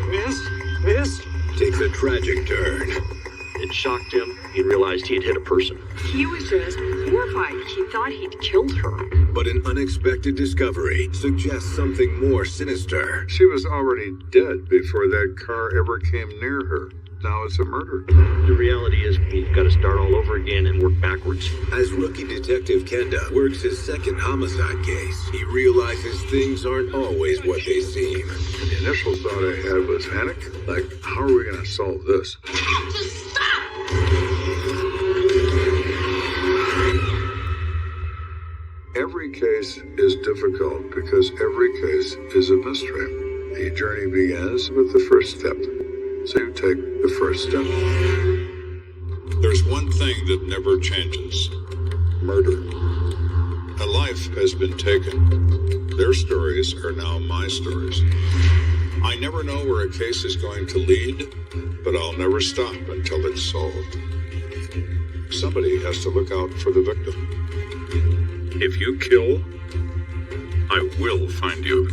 Miss? Takes a tragic turn. It shocked him. He realized he had hit a person. He was just horrified. He thought he'd killed her. But an unexpected discovery suggests something more sinister. She was already dead before that car ever came near her. Now it's a murder. The reality is we've got to start all over again and work backwards. As rookie detective Kenda works his second homicide case, he realizes things aren't always what they seem. The initial thought I had was panic. Like, how are we going to solve this? Just stop! Every case is difficult because every case is a mystery. The journey begins with the first step. So you take the first step. There's one thing that never changes. Murder. A life has been taken. Their stories are now my stories. I never know where a case is going to lead, but I'll never stop until it's solved. Somebody has to look out for the victim. If you kill, I will find you.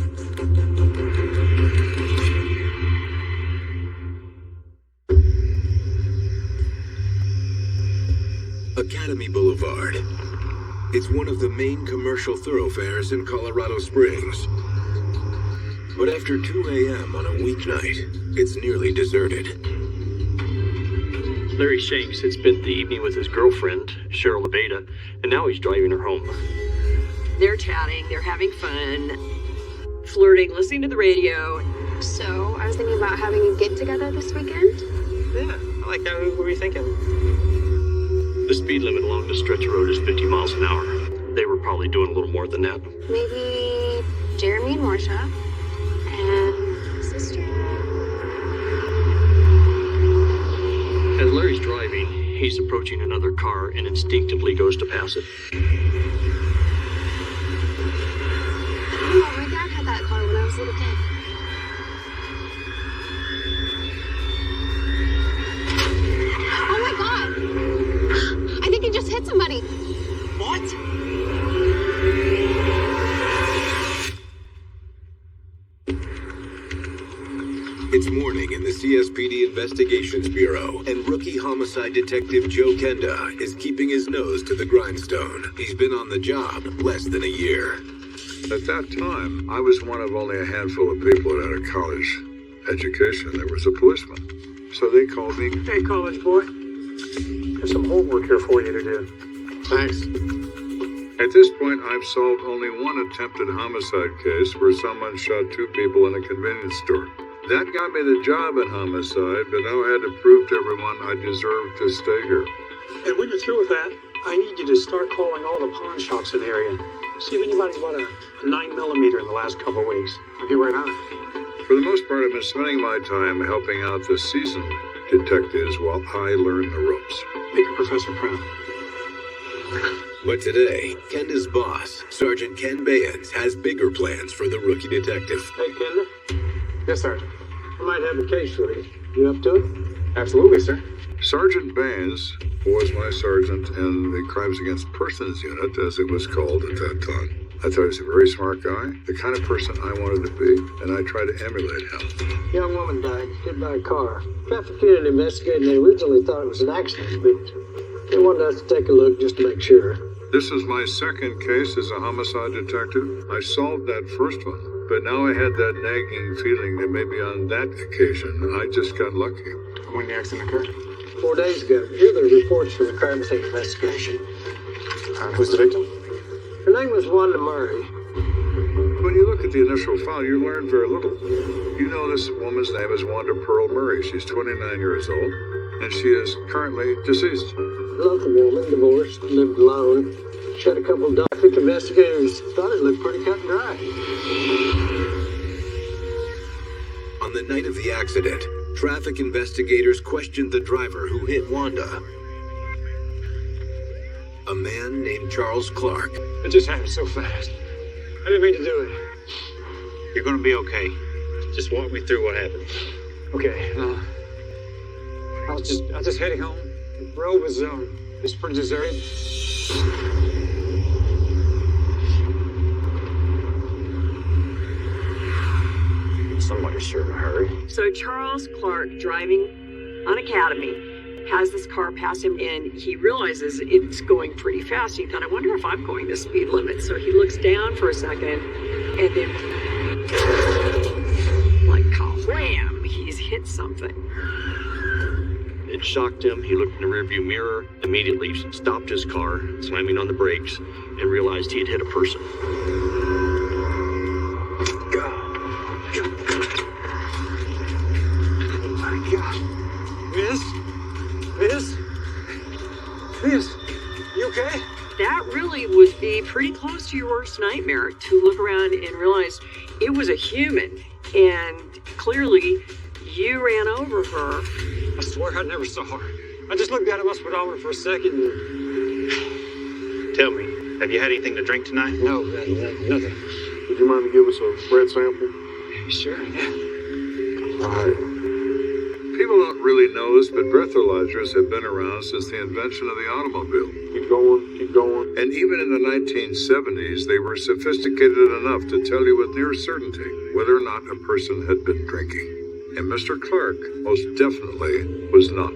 Academy Boulevard. It's one of the main commercial thoroughfares in Colorado Springs. But after 2 a.m. on a weeknight, it's nearly deserted. Larry Shanks had spent the evening with his girlfriend, Cheryl Levada, and now he's driving her home. They're chatting, they're having fun, flirting, listening to the radio. So, I was thinking about having a get-together this weekend. Yeah, I like that. What were you thinking? The speed limit along the stretch of road is 50 miles an hour. They were probably doing a little more than that. Maybe Jeremy and Marcia. And sister. As Larry's driving, he's approaching another car and instinctively goes to pass it. Oh, my dad had that car when I was a little kid. Oh my god! I think he just hit somebody. What? It's morning in the CSPD Investigations Bureau, and rookie homicide detective Joe Kenda is keeping his nose to the grindstone. He's been on the job less than a year. At that time, I was one of only a handful of people that had a college education. There was a policeman. So they called me. Hey, college boy. There's some homework here for you to do. Thanks. At this point, I've solved only one attempted homicide case where someone shot 2 people in a convenience store. That got me the job at homicide, but now I had to prove to everyone I deserved to stay here. And when you're through with that, I need you to start calling all the pawn shops in the area. See if anybody's bought a 9mm in the last couple of weeks. I'll get right on it. For the most part, I've been spending my time helping out the seasoned detectives while I learn the ropes. Make your professor proud. But today, Kenda's boss, Sergeant Ken Bayans, has bigger plans for the rookie detective. Hey, Kenda. Yes, Sergeant. I might have a case for you. You up to it? Absolutely, sir. Sergeant Baines was my sergeant in the Crimes Against Persons Unit, as it was called at that time. I thought he was a very smart guy, the kind of person I wanted to be, and I tried to emulate him. Young woman died, hit by a car. Traffic unit investigated, and they originally thought it was an accident, but they wanted us to take a look just to make sure. This is my second case as a homicide detective. I solved that first one, but now I had that nagging feeling that maybe on that occasion I just got lucky. When the accident occurred? 4 days ago. Here are the reports from the crime scene investigation. Who's the victim? Her name was Wanda Murray. When you look at the initial file, you learn very little. You know this woman's name is Wanda Pearl Murray. She's 29 years old, and she is currently deceased. Local woman, divorced, lived alone. She had a couple of doctors. Investigators thought it looked pretty cut and dry. On the night of the accident, traffic investigators questioned the driver who hit Wanda. A man named Charles Clark. It just happened so fast. I didn't mean to do it. You're going to be okay. Just walk me through what happened. Okay, I was just heading home. The road was pretty deserted. officer in a hurry. So Charles Clark, driving on Academy, has this car pass him, and he realizes it's going pretty fast. He thought, I wonder if I'm going the speed limit. So he looks down for a second, and then, like, wham, he's hit something. It shocked him. He looked in the rearview mirror, immediately stopped his car, slamming on the brakes, and realized he had hit a person. Oh my God. Miss, you okay? That really would be pretty close to your worst nightmare, to look around and realize it was a human, and clearly you ran over her. I swear I never saw her. I just looked at my speedometer for a second and... Tell me, have you had anything to drink tonight? No, nothing. Would you mind to give us a breath sample? Sure, yeah. All right. People don't really know this, but breathalyzers have been around since the invention of the automobile. Keep going. And even in the 1970s, they were sophisticated enough to tell you with near certainty whether or not a person had been drinking. And Mr. Clark most definitely was not.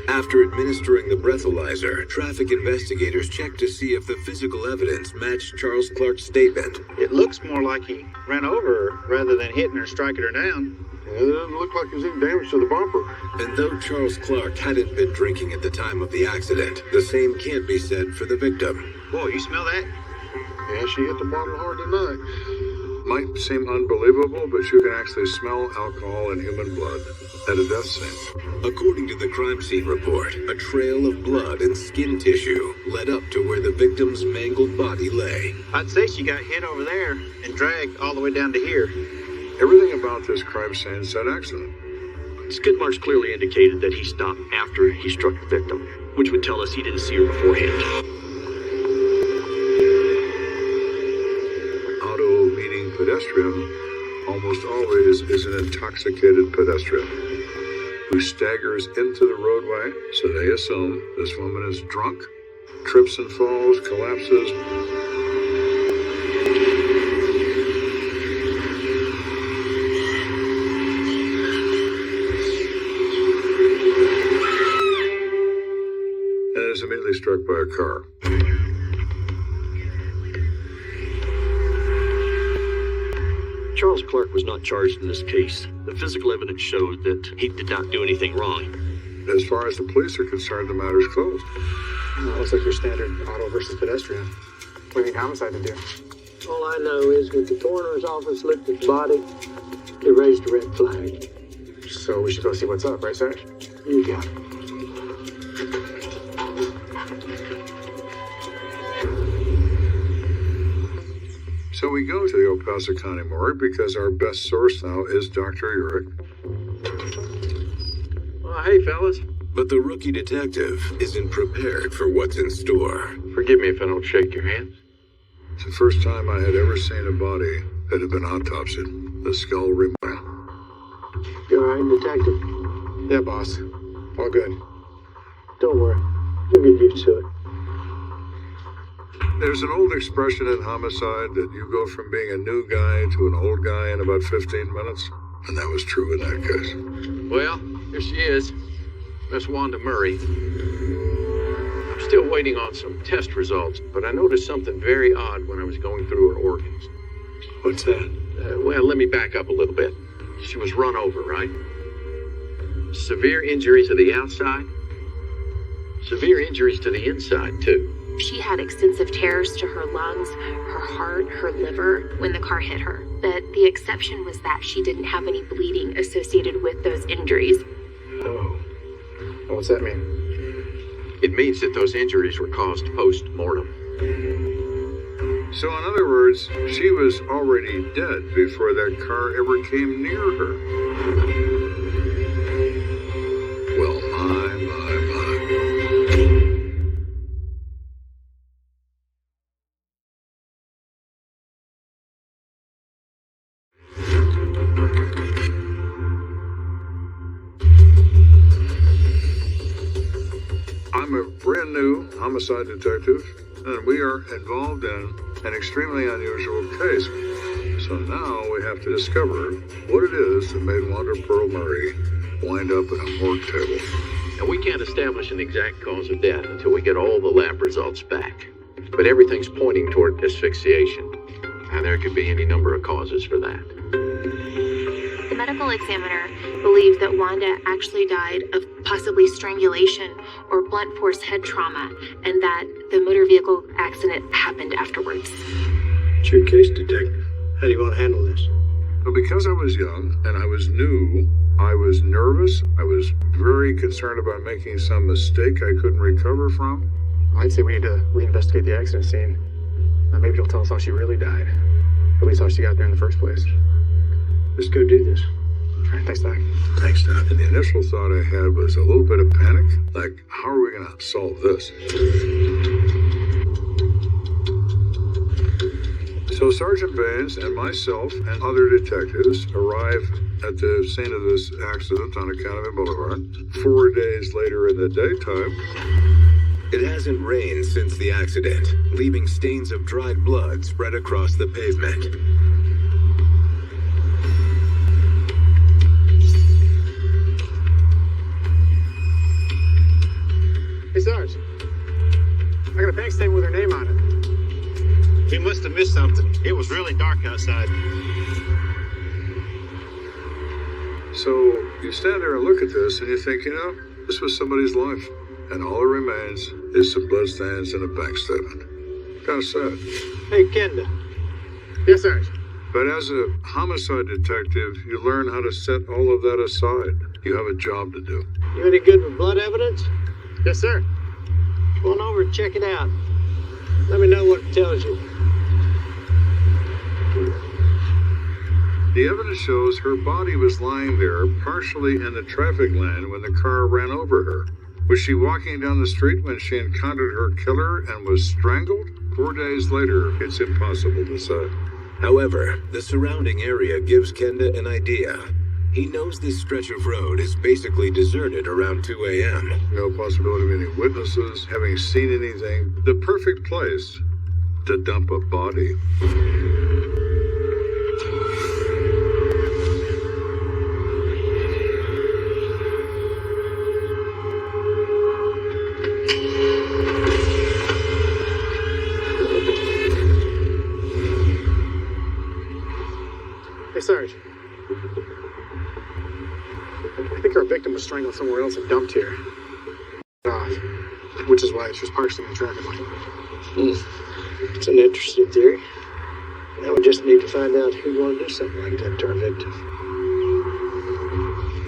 After administering the breathalyzer, traffic investigators checked to see if the physical evidence matched Charles Clark's statement. It looks more like he ran over her rather than hitting her, striking her down. Yeah, it doesn't look like there's any damage to the bumper. And though Charles Clark hadn't been drinking at the time of the accident, the same can't be said for the victim. Boy, you smell that? Yeah, she hit the bottle hard tonight. Might seem unbelievable, but you can actually smell alcohol in human blood at a death scene. According to the crime scene report, a trail of blood and skin tissue led up to where the victim's mangled body lay. I'd say she got hit over there and dragged all the way down to here. Everything about this crime scene said accident. Skid marks clearly indicated that he stopped after he struck the victim, which would tell us he didn't see her beforehand. Auto meaning pedestrian almost always is an intoxicated pedestrian who staggers into the roadway, so they assume this woman is drunk, trips and falls, collapses. And is immediately struck by a car. Charles Clark was not charged in this case. The physical evidence showed that he did not do anything wrong. As far as the police are concerned, the matter's closed. Looks like your standard auto versus pedestrian. What do you think homicide to do? All I know is when the coroner's office looked at the body, they raised a red flag. So we should go see what's up, right, sir? You got it. So we go to the El Paso County morgue because our best source now is Dr. Urich. Oh, hey, fellas. But the rookie detective isn't prepared for what's in store. Forgive me if I don't shake your hands. It's the first time I had ever seen a body that had been autopsied. The skull remained. You all right, detective? Yeah, boss. All good. Don't worry. You'll get used to it. There's an old expression in homicide that you go from being a new guy to an old guy in about 15 minutes. And that was true in that case. Well, here she is. Miss Wanda Murray. I'm still waiting on some test results, but I noticed something very odd when I was going through her organs. What's that? Well, let me back up a little bit. She was run over, right? Severe injuries to the outside. Severe injuries to the inside, too. She had extensive tears to her lungs, her heart, her liver when the car hit her. But the exception was that she didn't have any bleeding associated with those injuries. Oh. What's that mean? It means that those injuries were caused post-mortem. So in other words, she was already dead before that car ever came near her. Well, my. I'm a brand new homicide detective, and we are involved in an extremely unusual case. So now we have to discover what it is that made Wanda Pearl Murray wind up at a morgue table. And we can't establish an exact cause of death until we get all the lab results back. But everything's pointing toward asphyxiation. And there could be any number of causes for that. The medical examiner believed that Wanda actually died of possibly strangulation or blunt force head trauma, and that the motor vehicle accident happened afterwards. It's your case, Detective. How do you want to handle this? But because I was young and I was new, I was nervous. I was very concerned about making some mistake I couldn't recover from. I'd say we need to reinvestigate the accident scene. Maybe it'll tell us how she really died. At least how she got there in the first place. Let's go do this. All right, thanks, Doc. Thanks, Doc. And the initial thought I had was a little bit of panic. Like, how are we going to solve this? So Sergeant Baines and myself and other detectives arrive at the scene of this accident on Academy Boulevard. 4 days later in the daytime. It hasn't rained since the accident, leaving stains of dried blood spread across the pavement. Hey, Sarge. I got a bank statement with her name on it. We must have missed something. It was really dark outside. So you stand there and look at this and you think, this was somebody's life. And all that remains is some bloodstains and a bank statement. Kind of sad. Hey, Kenda. Yes, Sarge. But as a homicide detective, you learn how to set all of that aside. You have a job to do. You any good with blood evidence? Yes, sir. Come on over and check it out. Let me know what it tells you. The evidence shows her body was lying there, partially in the traffic lane when the car ran over her. Was she walking down the street when she encountered her killer and was strangled? 4 days later, it's impossible to say. However, the surrounding area gives Kenda an idea. He knows this stretch of road is basically deserted around 2 a.m. No possibility of any witnesses having seen anything. The perfect place to dump a body. Hey, Sarge. I think our victim was strangled somewhere else and dumped here. Which is why she was partially in the traffic lane. It's an interesting theory. Now we just need to find out who'd want to do something like that to our victim.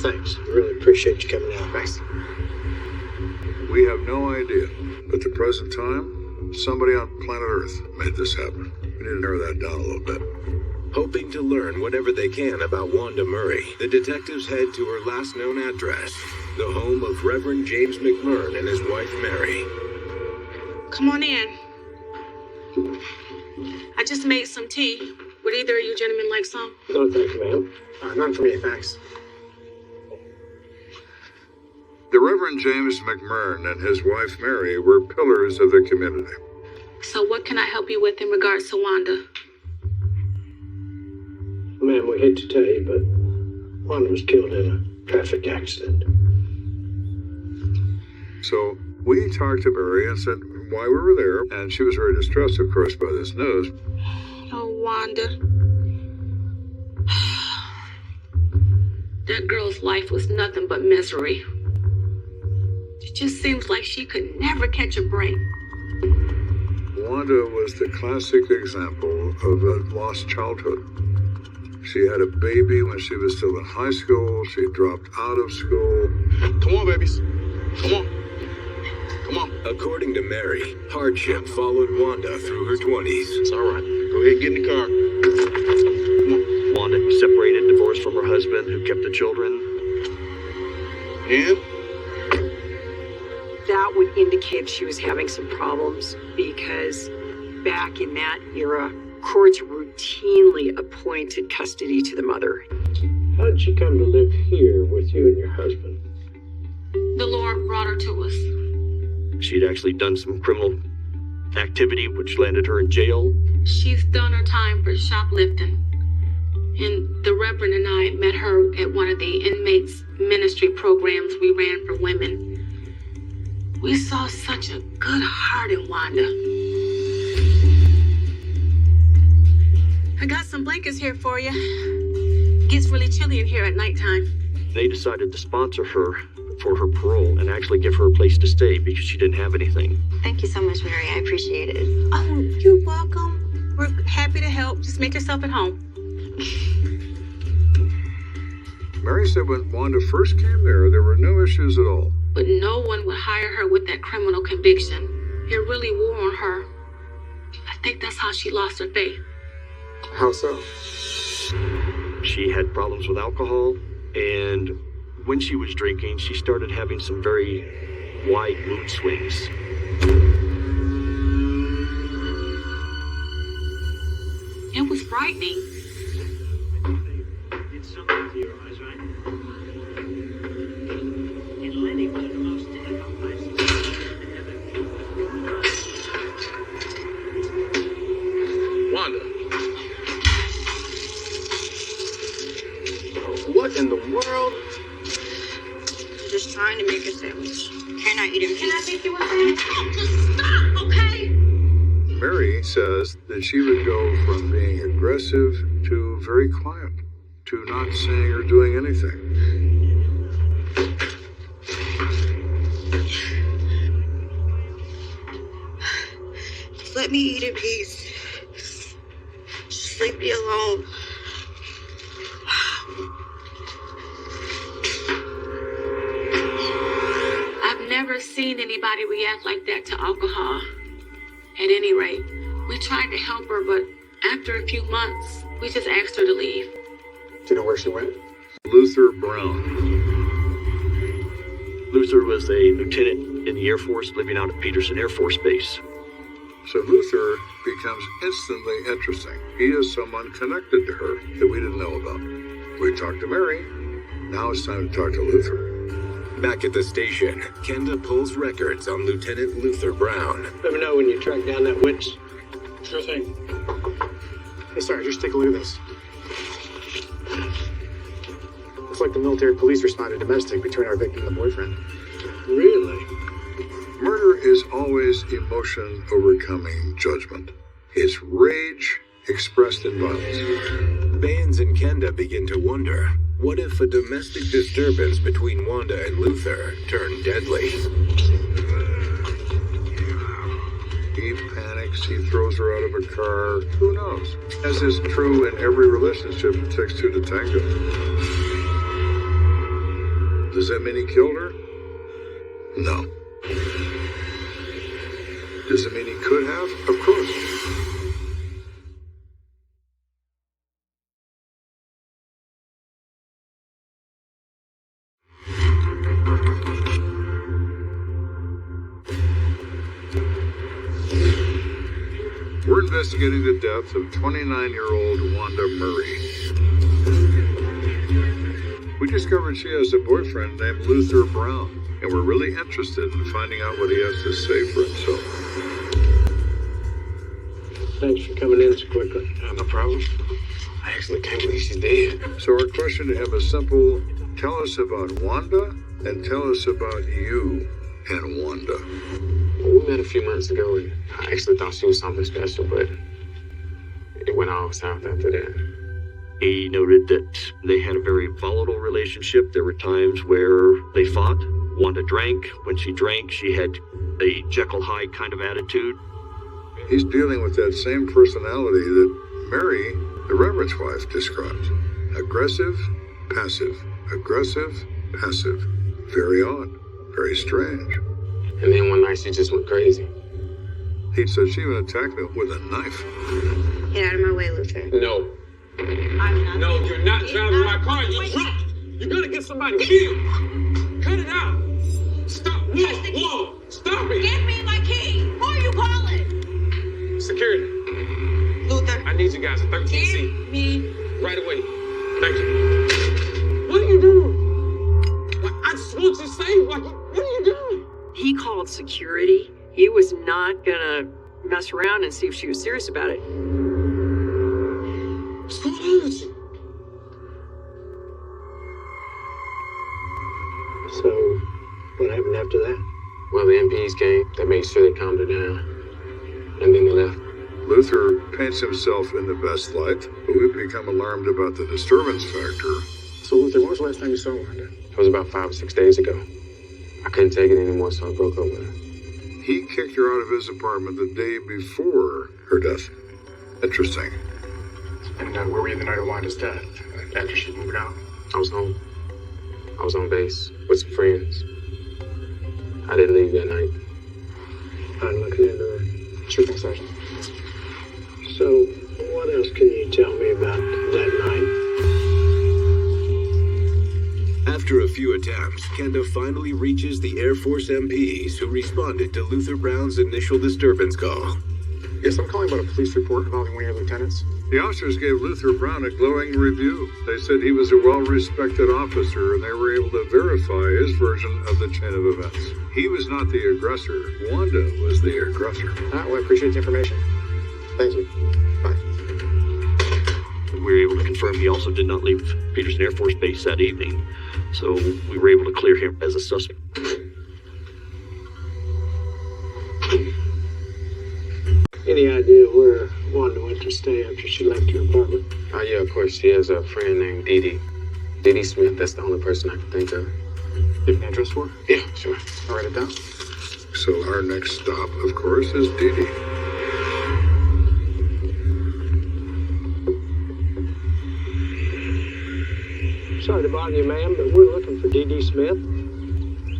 Thanks. I really appreciate you coming out. Thanks. We have no idea. At the present time, somebody on planet Earth made this happen. We need to narrow that down a little bit. Hoping to learn whatever they can about Wanda Murray, the detectives head to her last known address, the home of Reverend James McMurn and his wife Mary. Come on in. I just made some tea. Would either of you gentlemen like some? No, thank you, ma'am. None for me, thanks. The Reverend James McMurn and his wife Mary were pillars of the community. So what can I help you with in regards to Wanda? Ma'am, we hate to tell you, but Wanda was killed in a traffic accident. So we talked to Mary and said why we were there, and she was very distressed, of course, by this news. Oh, Wanda. That girl's life was nothing but misery. It just seems like she could never catch a break. Wanda was the classic example of a lost childhood. She had a baby when she was still in high school. She dropped out of school. Come on, babies. Come on. Come on. According to Mary, hardship followed Wanda through her 20s. It's all right. Go ahead and get in the car. Come on. Wanda separated, divorced from her husband who kept the children. And? That would indicate she was having some problems because back in that era, courts routinely appointed custody to the mother. How did she come to live here with you and your husband? The Lord brought her to us. She'd actually done some criminal activity which landed her in jail. She's done her time for shoplifting. And the Reverend and I met her at one of the inmates ministry programs we ran for women. We saw such a good heart in Wanda. I got some blankets here for you. Gets really chilly in here at nighttime. They decided to sponsor her for her parole and actually give her a place to stay because she didn't have anything. Thank you so much, Mary. I appreciate it. Oh, you're welcome. We're happy to help. Just make yourself at home. Mary said when Wanda first came there were no issues at all. But no one would hire her with that criminal conviction. It really wore on her. I think that's how she lost her faith. How so? She had problems with alcohol, and when she was drinking, she started having some very wide mood swings. It was frightening. Did something to your eyes, right? And Lenny, one of the most difficult places to ever. Wanda. What in the world? Just trying to make a sandwich. Can I eat it? Can I make you a sandwich? Oh, just stop, okay? Mary says that she would go from being aggressive to very quiet, to not saying or doing anything. Just let me eat in peace. Just leave me alone. I've never seen anybody react like that to alcohol. At any rate, we tried to help her, but after a few months, we just asked her to leave. Do you know where she went? Luther Brown. Luther was a lieutenant in the Air Force living out at Peterson Air Force Base. So Luther becomes instantly interesting. He is someone connected to her that we didn't know about. We talked to Mary. Now it's time to talk to Luther. Back at the station, Kenda pulls records on Lieutenant Luther Brown. Let me know when you track down that witch. Sure thing. Hey, Sergeant, just take a look at this. Looks like the military police responded domestic between our victim and the boyfriend. Really? Murder is always emotion overcoming judgment. It's rage expressed in violence. Baines and Kenda begin to wonder, what if a domestic disturbance between Wanda and Luther turned deadly? He panics, he throws her out of a car. Who knows? As is true in every relationship, it takes two to tango. Does that mean he killed her? No. Does it mean he could have? Of course. We're investigating the death of 29-year-old Wanda Murray. We discovered she has a boyfriend named Luther Brown, and we're really interested in finding out what he has to say for himself. Thanks for coming in so quickly. No problem. I actually can't believe she's dead. So our question to him is simple. Tell us about Wanda, and tell us about you and Wanda. Well, we met a few months ago, and I actually thought she was something special, but it went all south after that. He noted that they had a very volatile relationship. There were times where they fought. Wanda drank. When she drank, she had a Jekyll Hyde kind of attitude. He's dealing with that same personality that Mary, the Reverend's wife, describes. Aggressive, passive. Aggressive, passive. Very odd. Very strange. And then one night she just went crazy. He said she even attacked me with a knife. Get out of my way, Luther. No. No, you're not driving my car. You're drunk. You're gonna get somebody killed. Cut it out. Stop. Whoa. Stop it. Give me my key. Who are you calling? Security. Luther. I need you guys at 13C. Give me. Right away. Thank you. What are you doing? I just want you to say, what are you doing? He called security. He was not gonna mess around and see if she was serious about it. What's going on with you? So, what happened after that? Well, the MPs came. They made sure they calmed her down. And then they left. Luther paints himself in the best light, but we've become alarmed about the disturbance factor. So, Luther, when was the last time you saw Wanda? It was about 5 or 6 days ago. I couldn't take it anymore, so I broke up with her. He kicked her out of his apartment the day before her death. Interesting. And where were you the night of Wanda's death? After she moved out? I was home. I was on base with some friends. I didn't leave that night. I'm looking into that. Sure thing, Sergeant. So, what else can you tell me about that night? After a few attempts, Kenda finally reaches the Air Force MPs who responded to Luther Brown's initial disturbance call. Yes, I'm calling about a police report involving one of your lieutenants. The officers gave Luther Brown a glowing review. They said he was a well-respected officer, and they were able to verify his version of the chain of events. He was not the aggressor. Wanda was the aggressor. Well, I appreciate the information. Thank you. Bye. We were able to confirm he also did not leave Peterson Air Force Base that evening, so we were able to clear him as a suspect. Any idea where Wanda went to stay after she left your apartment? Yeah, of course. She has a friend named Dee Dee. Dee Dee Smith, that's the only person I can think of. You have an address for her? Yeah, sure. I'll write it down. So our next stop, of course, is Dee Dee. Sorry to bother you, ma'am, but we're looking for Dee Dee Smith.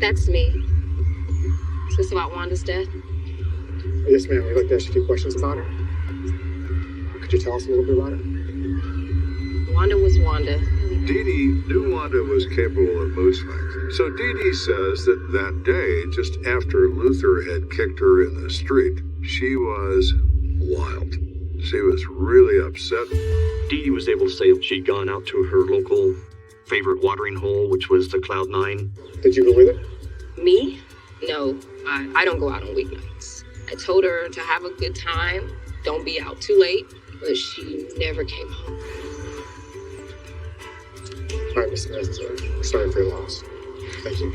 That's me. Is this about Wanda's death? Yes, ma'am. We'd like to ask you a few questions about her. Could you tell us a little bit about her? Wanda was Wanda. Dee Dee knew Wanda was capable of mood swings. So Dee Dee says that day, just after Luther had kicked her in the street, she was wild. She was really upset. Dee Dee was able to say she'd gone out to her local favorite watering hole, which was the Cloud 9. Did you go with her? Me? No, I don't go out on weeknights. I told her to have a good time, don't be out too late, but she never came home. All right, Miss Smith, sorry for your loss. Thank you.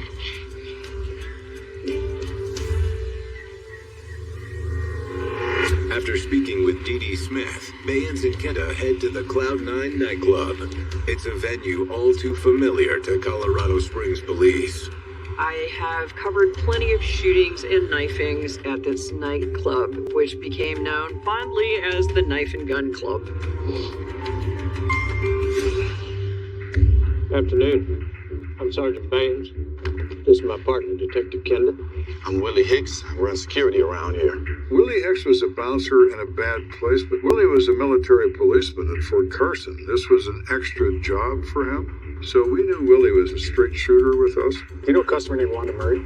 After speaking with Dee Dee Smith, Bayans and Kenda head to the Cloud 9 nightclub. It's a venue all too familiar to Colorado Springs police. I have covered plenty of shootings and knifings at this nightclub, which became known fondly as the Knife and Gun Club. Afternoon. I'm Sergeant Baines. This is my partner, Detective Kenda. I'm Willie Hicks. I run security around here. Willie Hicks was a bouncer in a bad place, but Willie was a military policeman at Fort Carson. This was an extra job for him. So we knew Willie was a straight shooter with us. Do you know a customer named Wanda Murray?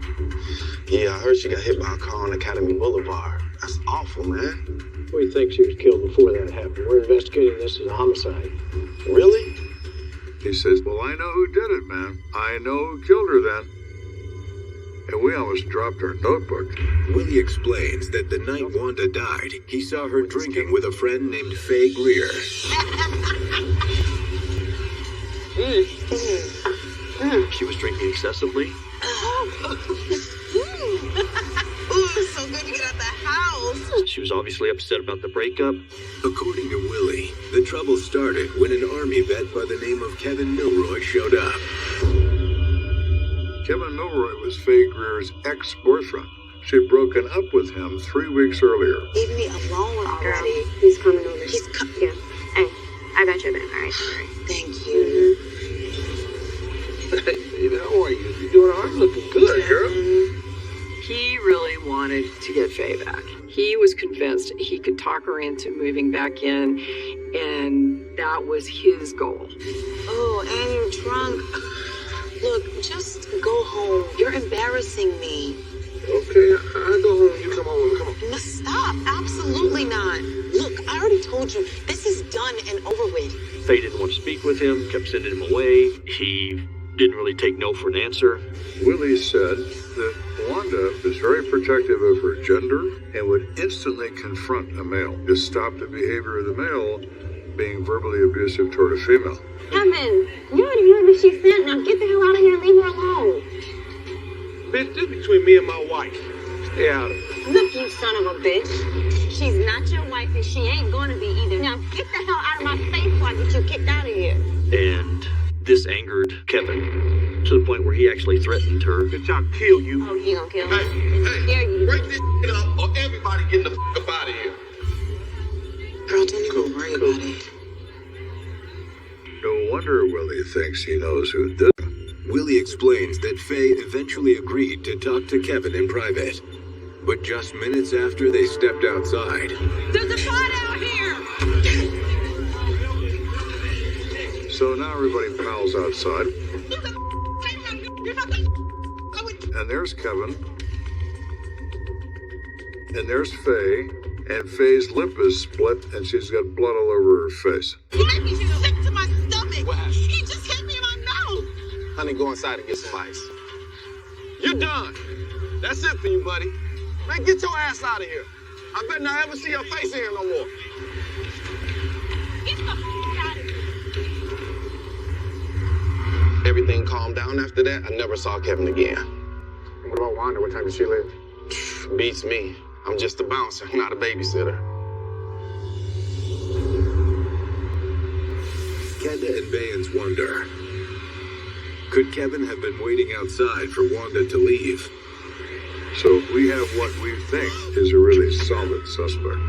Yeah, I heard she got hit by a car on Academy Boulevard. That's awful, man. We think she was killed before that happened. We're investigating this as a homicide. Really? He says, well, I know who did it, man. I know who killed her then. And we almost dropped our notebook. Willie explains that the night Wanda died, he saw her drinking with a friend named Faye Greer. She was drinking excessively. Ooh, it's so good to get out the house. She was obviously upset about the breakup. According to Willie, the trouble started when an Army vet by the name of Kevin Milroy showed up. Kevin Milroy was Faye Greer's ex-boyfriend. She'd broken up with him 3 weeks earlier. Leave me alone already. He's coming over. He's Yeah. Hey, I got your back, all right? Thank you. Hey, baby, how are you? You doing all right? Looking good, girl. He really wanted to get Faye back. He was convinced he could talk her into moving back in, and that was his goal. Oh, and you're drunk. Look, just go home. You're embarrassing me. Okay, I go home. You come on. Come on. No, stop. Absolutely not. Look, I already told you, this is done and over with. Faye didn't want to speak with him, kept sending him away. He didn't really take no for an answer. Willie said that Wanda was very protective of her gender and would instantly confront a male to stop the behavior of the male being verbally abusive toward a female. Kevin, you already heard what she said. Now get the hell out of here and leave her alone. bitch. This between me and my wife. Stay out of it. Look, you son of a bitch. She's not your wife and she ain't gonna be either. Now get the hell out of my face before I get you kicked out of here. And this angered Kevin to the point where he actually threatened her. Bitch, I'll kill you. Oh, you gonna kill me? Hey, break this shit up or everybody getting the fuck up out of here. Girl, don't even worry about it. No wonder Willie thinks he knows who did it. Willie explains that Faye eventually agreed to talk to Kevin in private. But just minutes after they stepped outside, There's a fight out here! So now everybody pals outside. And there's Kevin. And there's Faye. And Faye's lip is split and she's got blood all over her face. He made me sick to my stomach. What happened? He just hit me in my mouth. Honey, go inside and get some ice. You're done. That's it for you, buddy. Man, get your ass out of here. I bet not ever see your face in here no more. Get the out of here. Everything calmed down after that. I never saw Kevin again. What about Wanda? What time did she leave? Beats me. I'm just a bouncer, not a babysitter. Kenda and Bayans wonder, could Kevin have been waiting outside for Wanda to leave? So we have what we think is a really solid suspect.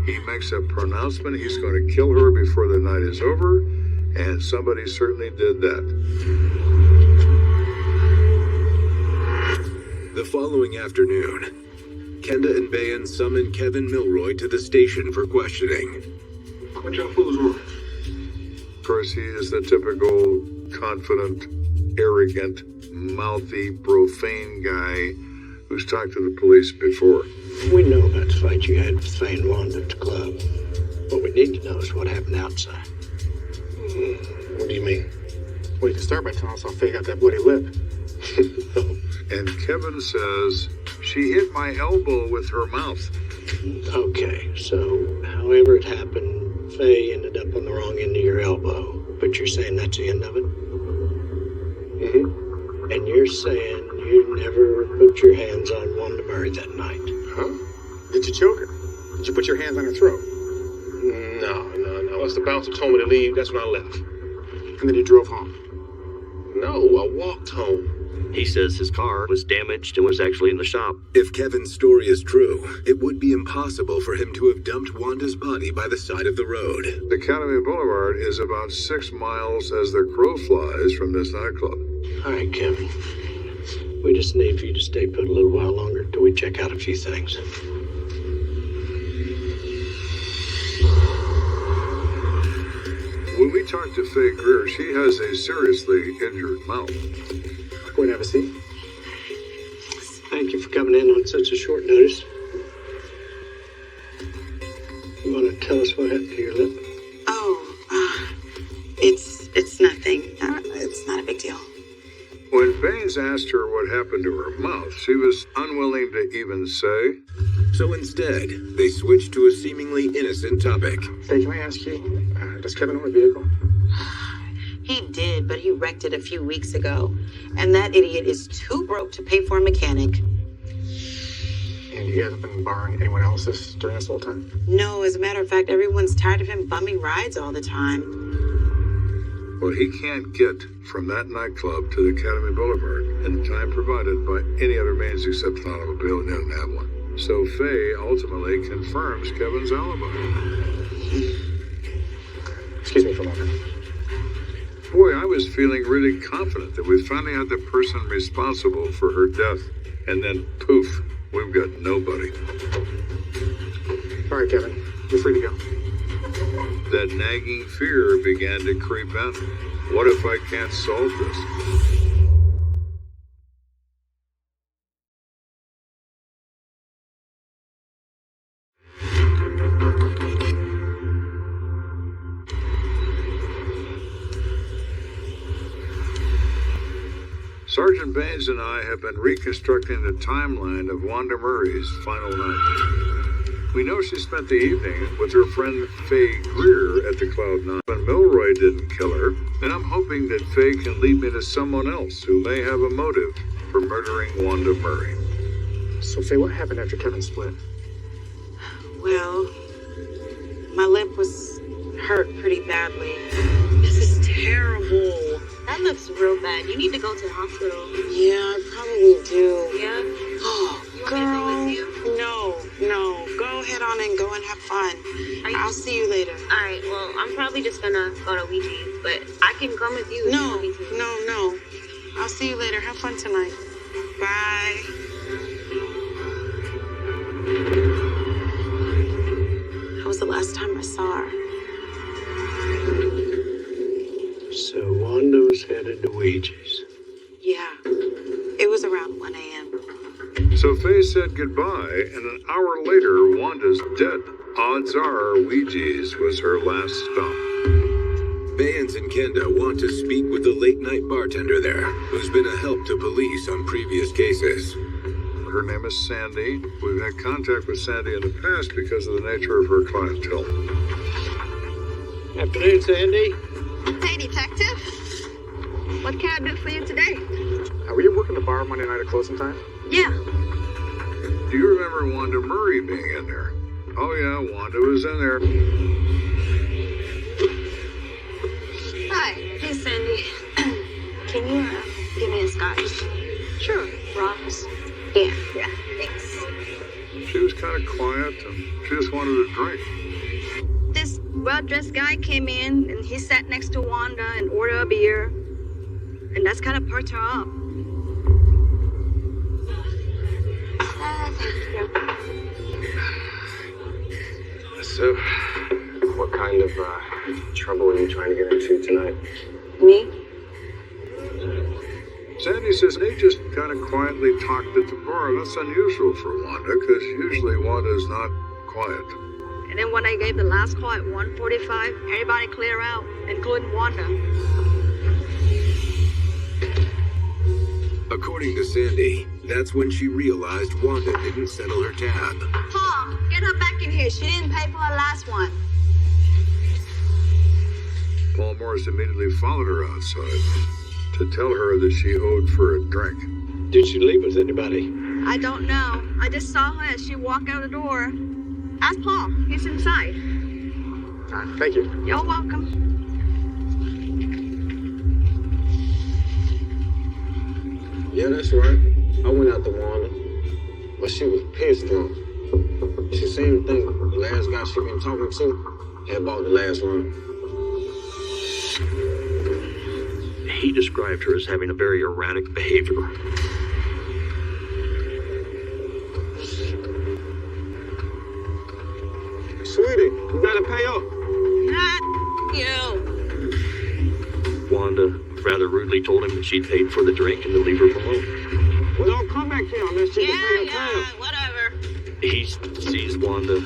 He makes a pronouncement he's going to kill her before the night is over, and somebody certainly did that. The following afternoon, Kenda and Bayans summon Kevin Milroy to the station for questioning. What y'all fools want? Of course, he is the typical confident, arrogant, mouthy, profane guy who's talked to the police before. We know about the fight you had with Faye and Wanda at the club. What we need to know is what happened outside. What do you mean? Well, you can start by telling us how Faye got that bloody lip. And Kevin says she hit my elbow with her mouth. Okay, so however it happened, Faye ended up on the wrong end of your elbow. But you're saying that's the end of it? Mm-hmm. And you're saying you never put your hands on Wanda Murray that night? Huh? Did you choke her? Did you put your hands on her throat? No. Once the bouncer told me to leave, that's when I left. And then you drove home? No, I walked home. He says his car was damaged and was actually in the shop. If Kevin's story is true, it would be impossible for him to have dumped Wanda's body by the side of the road. Academy Boulevard is about 6 miles as the crow flies from this nightclub. All right, Kevin. We just need for you to stay put a little while longer till we check out a few things. When we talk to Faye Greer, she has a seriously injured mouth. Go and have a seat. Thank you for coming in on such a short notice. You want to tell us what happened to your lip? It's nothing. It's not a big deal. When Baynes asked her what happened to her mouth, she was unwilling to even say. So instead, they switched to a seemingly innocent topic. Hey, can I ask you, does Kevin own a vehicle? He did, but he wrecked it a few weeks ago. And that idiot is too broke to pay for a mechanic. And you hasn't been borrowing anyone else's during this whole time? No, as a matter of fact, everyone's tired of him bumming rides all the time. Well, he can't get from that nightclub to the Academy Boulevard in the time provided by any other means except an automobile, and he doesn't have one. So Faye ultimately confirms Kevin's alibi. Excuse me for a moment. Boy, I was feeling really confident that we finally had the person responsible for her death. And then, poof, we've got nobody. All right, Kevin, you're free to go. That nagging fear began to creep in. What if I can't solve this? Sergeant Baynes and I have been reconstructing the timeline of Wanda Murray's final night. We know she spent the evening with her friend Faye Greer at the Cloud 9, but Milroy didn't kill her, and I'm hoping that Faye can lead me to someone else who may have a motive for murdering Wanda Murray. So, Faye, what happened after Kevin split? Well, my lip was hurt pretty badly. This is terrible. That looks real bad. You need to go to the hospital. Yeah, I probably do. Yeah? Oh, girl. No. Go ahead on and go and have fun. I'll see you later. All right, well, I'm probably just gonna go to Ouija's, but I can come with you if you want me to. No. I'll see you later. Have fun tonight. Bye. That was the last time I saw her. So Wanda was headed to Ouija's. Yeah. It was around 1 a.m. So Faye said goodbye, and an hour later, Wanda's dead. Odds are Ouija's was her last stop. Bayans and Kenda want to speak with the late-night bartender there, who's been a help to police on previous cases. Her name is Sandy. We've had contact with Sandy in the past because of the nature of her clientele. Afternoon, Sandy. Hey, detective. What can I do for you today? Were you working the bar Monday night at closing time? Yeah. Do you remember Wanda Murray being in there? Oh yeah, Wanda was in there. Hi. Hey, Sandy. Can you give me a scotch? Sure. Rocks. Yeah, thanks. She was kind of quiet and she just wanted a drink. This well-dressed guy came in and he sat next to Wanda and ordered a beer. And that's kind of perked her up. Thank you. So, what kind of trouble are you trying to get into tonight? Me? Sandy says they just kind of quietly talked at the bar. That's unusual for Wanda, because usually Wanda's not quiet. And then when I gave the last call at 1:45, everybody clear out, including Wanda. According to Sandy, that's when she realized Wanda didn't settle her tab. Paul, get her back in here. She didn't pay for her last one. Paul Morris immediately followed her outside to tell her that she owed for a drink. Did she leave with anybody? I don't know. I just saw her as she walked out the door. Ask Paul. He's inside. All right, thank you. You're welcome. Yeah, that's right. I went out to Wanda, but she was pissed drunk. She seemed to think the last guy she been talking to had bought the last room. He described her as having a very erratic behavior. Sweetie, you gotta pay up. Not you. Wanda rather rudely told him that she'd paid for the drink and to leave her alone. Well, don't come back here unless you can pay your time. Whatever. He sees Wanda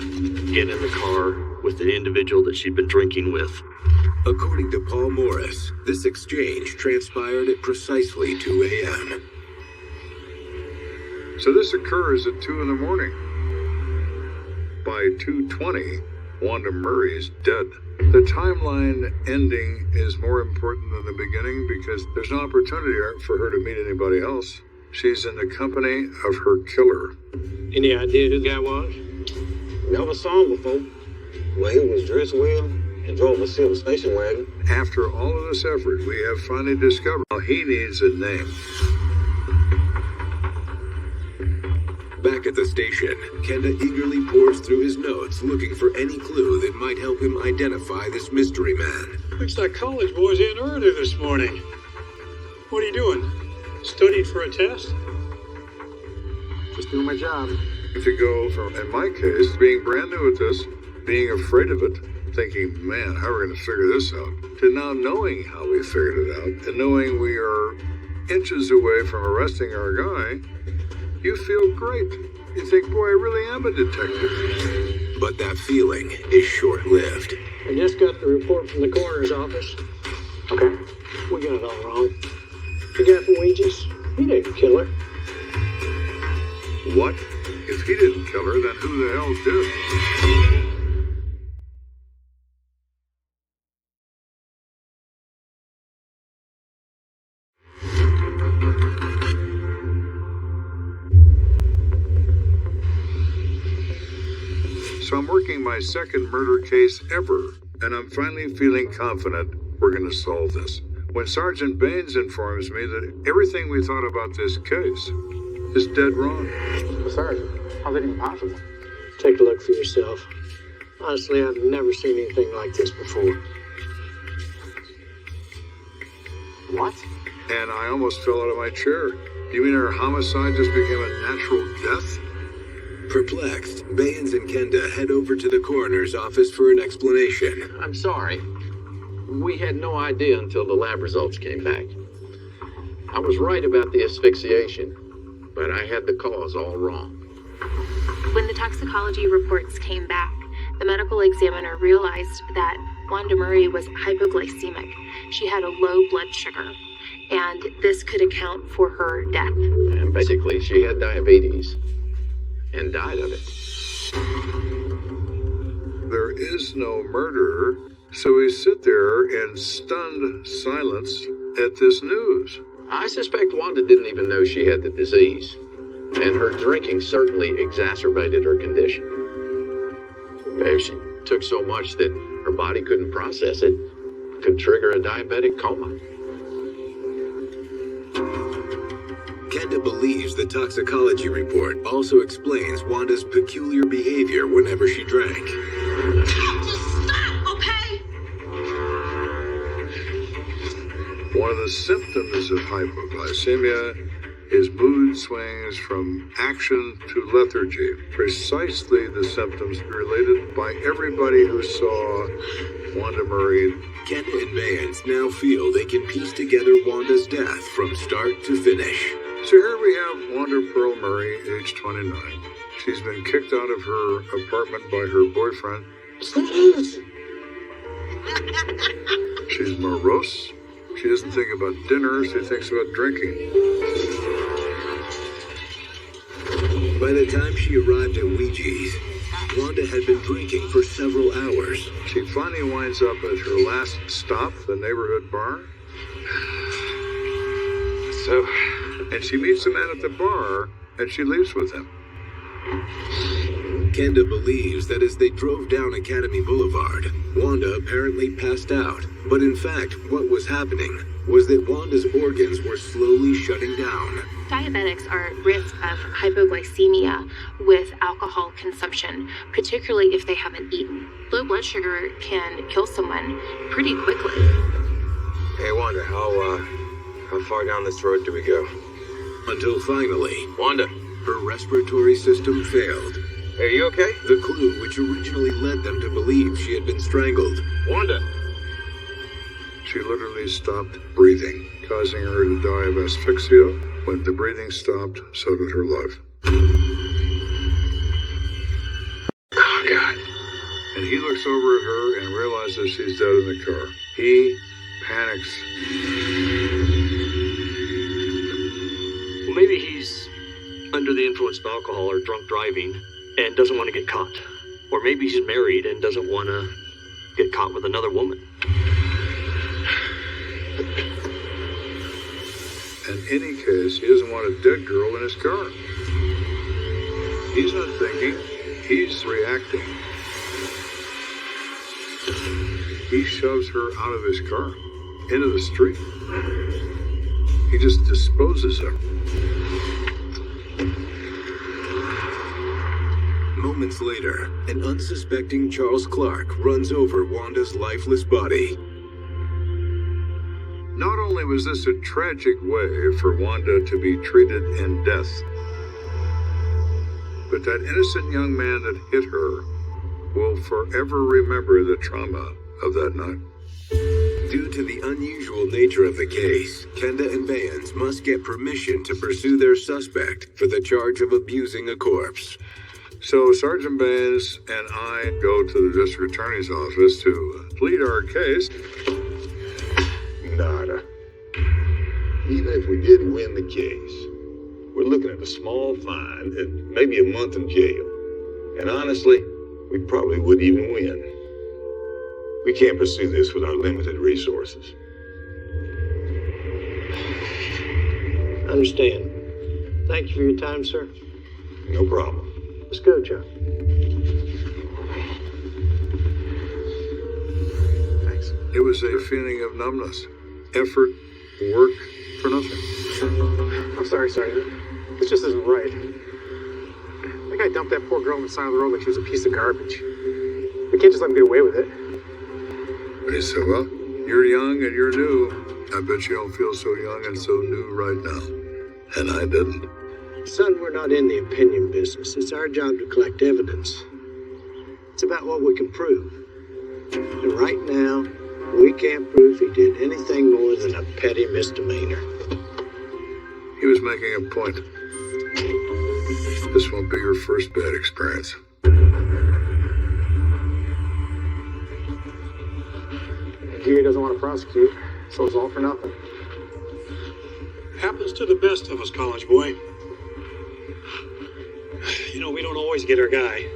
get in the car with the individual that she'd been drinking with. According to Paul Morris, this exchange transpired at precisely 2 a.m. So this occurs at 2 in the morning. By 2:20, Wanda Murray's dead. The timeline ending is more important than the beginning because there's no opportunity for her to meet anybody else. She's in the company of her killer. Any idea who the guy was? Never saw him before. Well, he was dressed well and drove a silver station wagon. After all of this effort, we have finally discovered he needs a name. Back at the station, Kenda eagerly pours through his notes looking for any clue that might help him identify this mystery man. Looks like college boys in early this morning. What are you doing? Studied for a test? Just doing my job. If you go from, in my case, being brand new at this, being afraid of it, thinking, man, how are we going to figure this out, to now knowing how we figured it out, and knowing we are inches away from arresting our guy, you feel great. You think, boy, I really am a detective. But that feeling is short-lived. I just got the report from the coroner's office. Okay. We got it all wrong. The guy from Ouija's, he didn't kill her. What? If he didn't kill her, then who the hell did? cracking my second murder case ever, and I'm finally feeling confident we're going to solve this. When Sergeant Baines informs me that everything we thought about this case is dead wrong. Sergeant, how's that even possible? Take a look for yourself. Honestly, I've never seen anything like this before. What? And I almost fell out of my chair. You mean our homicide just became a natural death? Perplexed, Baines and Kenda head over to the coroner's office for an explanation. I'm sorry. We had no idea until the lab results came back. I was right about the asphyxiation, but I had the cause all wrong. When the toxicology reports came back, the medical examiner realized that Wanda Murray was hypoglycemic. She had a low blood sugar, and this could account for her death. And basically, she had diabetes and died of it. There is no murder, so we sit there in stunned silence at this news. I suspect Wanda didn't even know she had the disease, and her drinking certainly exacerbated her condition. If she took so much that her body couldn't process it, could trigger a diabetic coma. Kenda believes the toxicology report also explains Wanda's peculiar behavior whenever she drank. Just stop, okay? One of the symptoms of hypoglycemia is mood swings from action to lethargy. Precisely the symptoms related by everybody who saw Wanda Murray. Kenda and Baines now feel they can piece together Wanda's death from start to finish. So here we have Wanda Pearl Murray, age 29. She's been kicked out of her apartment by her boyfriend. She's morose. She doesn't think about dinner, she thinks about drinking. By the time she arrived at Ouija's, Wanda had been drinking for several hours. She finally winds up at her last stop, the neighborhood bar. And she meets the man at the bar, and she leaves with him. Kenda believes that as they drove down Academy Boulevard, Wanda apparently passed out. But in fact, what was happening was that Wanda's organs were slowly shutting down. Diabetics are at risk of hypoglycemia with alcohol consumption, particularly if they haven't eaten. Low blood sugar can kill someone pretty quickly. Hey, Wanda, how far down this road do we go? Until finally, Wanda, her respiratory system failed. hey, are you okay? The clue which originally led them to believe she had been strangled. Wanda! She literally stopped breathing, causing her to die of asphyxia. When the breathing stopped, so did her life. Oh, God. And he looks over at her and realizes she's dead in the car. He panics. Well, maybe he's under the influence of alcohol or drunk driving and doesn't want to get caught. Or maybe he's married and doesn't want to get caught with another woman. In any case, he doesn't want a dead girl in his car. He's not thinking, he's reacting. He shoves her out of his car, into the street. He just disposes of her. Moments later, an unsuspecting Charles Clark runs over Wanda's lifeless body. Not only was this a tragic way for Wanda to be treated in death, but that innocent young man that hit her will forever remember the trauma of that night. Due to the unusual nature of the case, Kenda and Baines must get permission to pursue their suspect for the charge of abusing a corpse. So Sergeant Baines and I go to the district attorney's office to plead our case. Nada. Even if we did win the case, we're looking at a small fine and maybe a month in jail. And honestly, we probably wouldn't even win. We can't pursue this with our limited resources. Understand. Thank you for your time, sir. No problem. Let's go, Joe. It was a feeling of numbness. Effort, work, for nothing. I'm sorry, Sergeant. This just isn't right. That guy dumped that poor girl on the side of the road like she was a piece of garbage. We can't just let him get away with it. But he said, well, you're young and you're new. I bet you don't feel so young and so new right now. And I didn't. Son, we're not in the opinion business. It's our job to collect evidence. It's about what we can prove. And right now, we can't prove he did anything more than a petty misdemeanor. He was making a point. This won't be your first bad experience. The DA doesn't want to prosecute, so it's all for nothing. Happens to the best of us, college boy. You know, we don't always get our guy,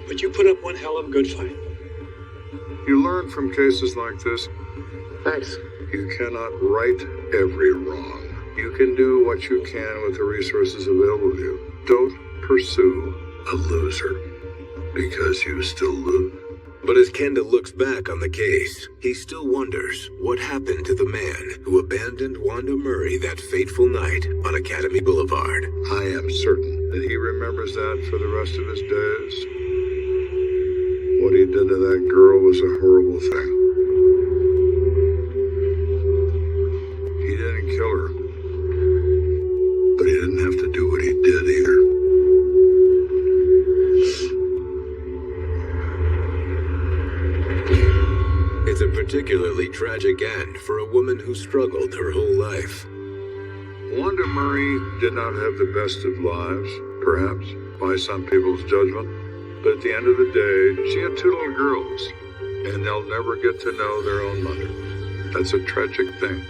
but you put up one hell of a good fight. You learn from cases like this. Thanks. You cannot right every wrong. You can do what you can with the resources available to you. Don't pursue a loser, because you still lose. But as Kendall looks back on the case, he still wonders what happened to the man who abandoned Wanda Murray that fateful night on Academy Boulevard. I am certain that he remembers that for the rest of his days. What he did to that girl was a horrible thing. He didn't kill her, but he didn't have to do what he did either. It's a particularly tragic end for a woman who struggled her whole life. Wanda Murray did not have the best of lives, perhaps, by some people's judgment. But at the end of the day, she had two little girls, and they'll never get to know their own mother. That's a tragic thing.